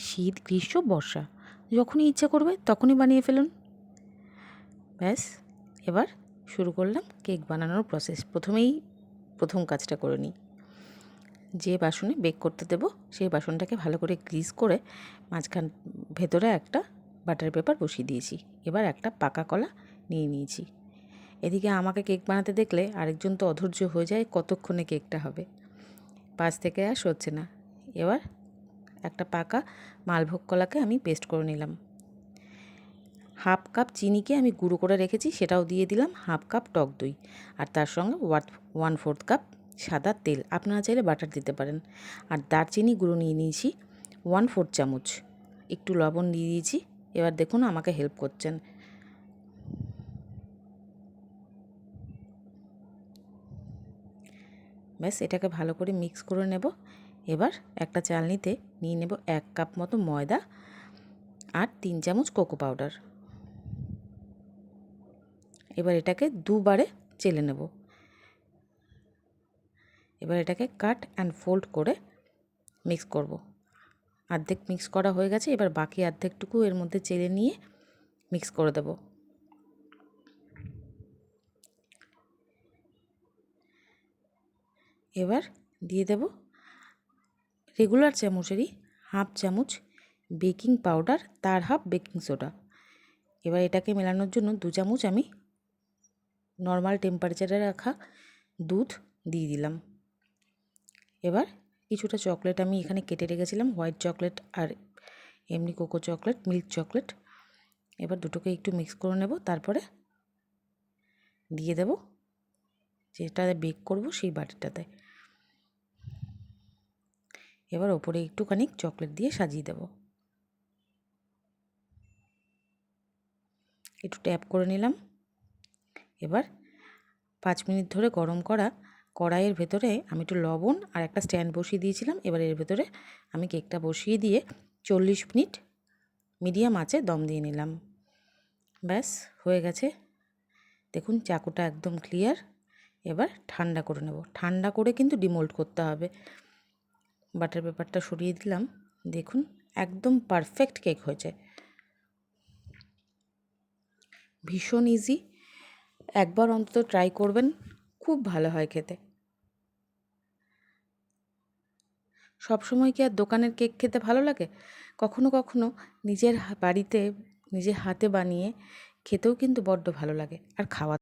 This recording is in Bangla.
শীত, গ্রীষ্ম, বর্ষা, যখনই ইচ্ছে করবে তখনই বানিয়ে ফেলুন। ব্যাস, এবার শুরু করলাম কেক বানানোর প্রসেস। প্রথম কাজটা করে নিই। যে বাসনে বেক করতে দেবো সেই বাসনটাকে ভালো করে গ্রিস করে ভেতরে একটা বাটার পেপার বসিয়ে দিয়েছি। এবার একটা পাকা কলা নিয়ে নিয়েছি। এদিকে আমাকে কেক বানাতে দেখলে আরেকজন তো অধৈর্য হয়ে যায়, কতক্ষণে কেকটা হবে। 5 থেকে আর সরছে না। এবার একটা পাকা মালভোগ কলাকে আমি পেস্ট করে নিলাম। 1/2 কাপ চিনিকে আমি গুঁড়ো করে রেখেছি, সেটাও দিয়ে দিলাম। 1/2 কাপ টক দই, আর তার সঙ্গে 1/4 কাপ সাদা তেল। আপনারা চাইলে বাটার দিতে পারেন। আর দারচিনি গুঁড়ো নিয়ে নিয়েছি 1/4 চামচ। একটু লবণ দিয়ে দিয়েছি। এবার দেখুন আমাকে হেল্প করছেন। ব্যাস, এটাকে ভালো করে মিক্স করে নেব। এবার একটা চালনিতে নিয়ে নেব 1 কাপ মতো ময়দা আর 3 চামচ কোকো পাউডার। এবার এটাকে দুবারে চেলে নেব। এবার এটাকে কাট অ্যান্ড ফোল্ড করে মিক্স করব। অর্ধেক মিক্স করা হয়ে গেছে, এবার বাকি অর্ধেকটুকু এর মধ্যে চেলে নিয়ে মিক্স করে দেব। এবার দিয়ে দেব রেগুলার চামচেরই 1/2 চামচ বেকিং পাউডার, তার 1/2 বেকিং সোডা। এবার এটাকে মেলানোর জন্য 2 চামচ আমি নর্মাল টেম্পারেচারে রাখা দুধ দিয়ে দিলাম। এবার কিছুটা চকলেট আমি এখানে কেটে রেখেছিলাম, হোয়াইট চকলেট আর এমনি কোকো চকলেট, মিল্ক চকলেট। এবার দুটোকে একটু মিক্স করে নেব। তারপরে দিয়ে দেব যেটাতে বেক করব সেই বাটিটাতে। এবার ওপরে একটুখানি চকলেট দিয়ে সাজিয়ে দেব। একটু ট্যাপ করে নিলাম। এবার 5 মিনিট ধরে গরম করা কড়াইয়ের ভেতরে আমি একটু লবণ আর একটা স্ট্যান্ড বসিয়ে দিয়েছিলাম। এবার এর ভেতরে আমি কেকটা বসিয়ে দিয়ে 40 মিনিট মিডিয়াম আঁচে দম দিয়ে নিলাম। ব্যাস, হয়ে গেছে। দেখুন চাকুটা একদম ক্লিয়ার। এবার ঠান্ডা করে নেব। ঠান্ডা করে কিন্তু ডিমোল্ড করতে হবে। বাটার পেপারটা সরিয়ে দিলাম। দেখুন একদম পারফেক্ট কেক হয়েছে। ভীষণ ইজি, একবার অন্তত ট্রাই করবেন, খুব ভালো হয় খেতে। সবসময় কি আর দোকানের কেক খেতে ভালো লাগে? কখনো কখনো নিজের বাড়িতে নিজের হাতে বানিয়ে খেতেও কিন্তু বড্ড ভালো লাগে, আর খাওয়া